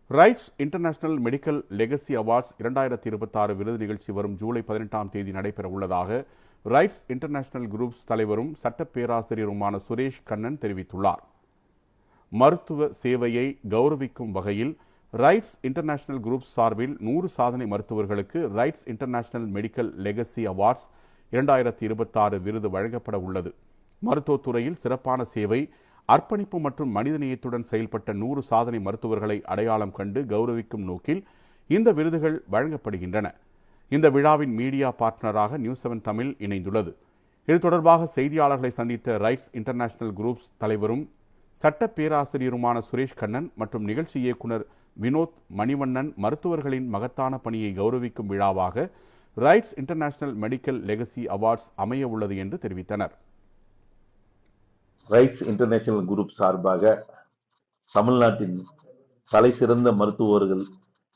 Rights International Medical Legacy Awards 2026 விருது நிகழ்ச்சி வரும் ஜூலை 18ஆம் தேதி நடைபெற உள்ளதாக ரைட்ஸ் இன்டர்நேஷனல் குரூப்ஸ் தலைவரும் சட்ட பேராசிரியருமான சுரேஷ் கண்ணன் தெரிவித்துள்ளார். மருத்துவ சேவையை கௌரவிக்கும் வகையில் ரைட்ஸ் இன்டர்நேஷனல் குரூப்ஸ் சார்பில் 100 சாதனை மருத்துவர்களுக்கு Rights International Medical Legacy Awards 2026 விருது வழங்கப்பட உள்ளது. மருத்துவத்துறையில் சிறப்பான சேவை, அர்ப்பணிப்பு மற்றும் மனிதநேயத்துடன் செயல்பட்ட 100 சாதனை மருத்துவர்களை அடையாளம் கண்டு கௌரவிக்கும் நோக்கில் இந்த விருதுகள் வழங்கப்படுகின்றன. இந்த விழாவின் மீடியா பார்ட்னராக நியூஸ்7 தமிழ் இணைந்துள்ளது. இது தொடர்பாக செய்தியாளர்களை சந்தித்த ரைட்ஸ் இன்டர்நேஷனல் குரூப்ஸ் தலைவரும் சட்ட பேராசிரியருமான சுரேஷ் கண்ணன் மற்றும் நிகழ்ச்சி இயக்குனர் வினோத் மணிவண்ணன், மருத்துவர்களின் மகத்தான பணியை கௌரவிக்கும் விழாவாக Rights International Medical Legacy Awards அமைய உள்ளது என்று தெரிவித்தனர். ரைட்ஸ் இன்டர்நேஷனல் குரூப் சார்பாக தமிழ்நாட்டின் தலை சிறந்த மருத்துவர்கள்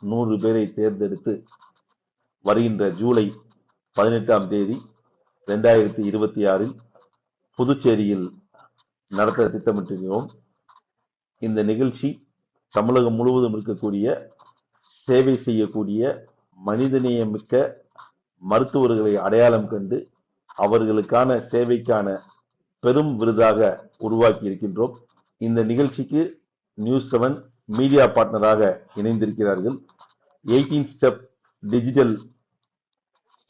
100 பேரை தேர்ந்தெடுத்து வருகின்ற ஜூலை 18ஆம் தேதி 2026 புதுச்சேரியில் நடத்த திட்டமிட்டிருக்கிறோம். இந்த நிகழ்ச்சி தமிழகம் முழுவதும் இருக்கக்கூடிய சேவை செய்யக்கூடிய மனிதநேயமிக்க மருத்துவர்களை அடையாளம் கண்டு அவர்களுக்கான சேவைக்கான பெரும் விருதாக உருவாக்கி இருக்கின்றோம். இந்த நிகழ்ச்சிக்கு நியூஸ்7 மீடியா பார்ட்னராக இணைந்திருக்கிறார்கள். 18 ஸ்டெப் டிஜிட்டல்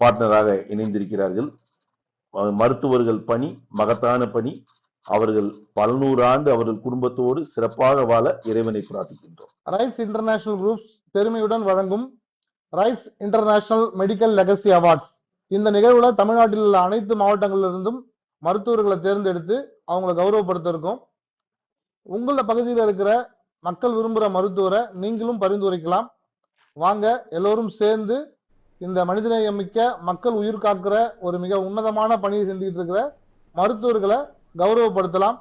பார்ட்னராக இணைந்திருக்கிறார்கள். மருத்துவர்கள் பணி மகத்தான பணி. அவர்கள் பல 100 ஆண்டு அவர்கள் குடும்பத்தோடு சிறப்பாக வாழ இறைவனை பிரார்த்திக்கின்றோம். ரைட்ஸ் இன்டர்நேஷனல் குரூப்ஸ் பெருமையுடன் வழங்கும் Rights International Medical Legacy Awards. இந்த நிகழ்வுல தமிழ்நாட்டில் உள்ள அனைத்து மாவட்டங்களிலிருந்தும் மருத்துவர்களை தேர்ந்தெடுத்து அவங்களை கௌரவப்படுத்த இருக்கோம். உங்கள பகுதியில் இருக்கிற மக்கள் விரும்புகிற மருத்துவரை நீங்களும் பரிந்துரைக்கலாம். வாங்க எல்லோரும் சேர்ந்து இந்த மனிதநேயமிக்க மக்கள் உயிர் காக்கிற ஒரு மிக உன்னதமான பணியை செஞ்சுட்டு இருக்கிற மருத்துவர்களை கௌரவப்படுத்தலாம்.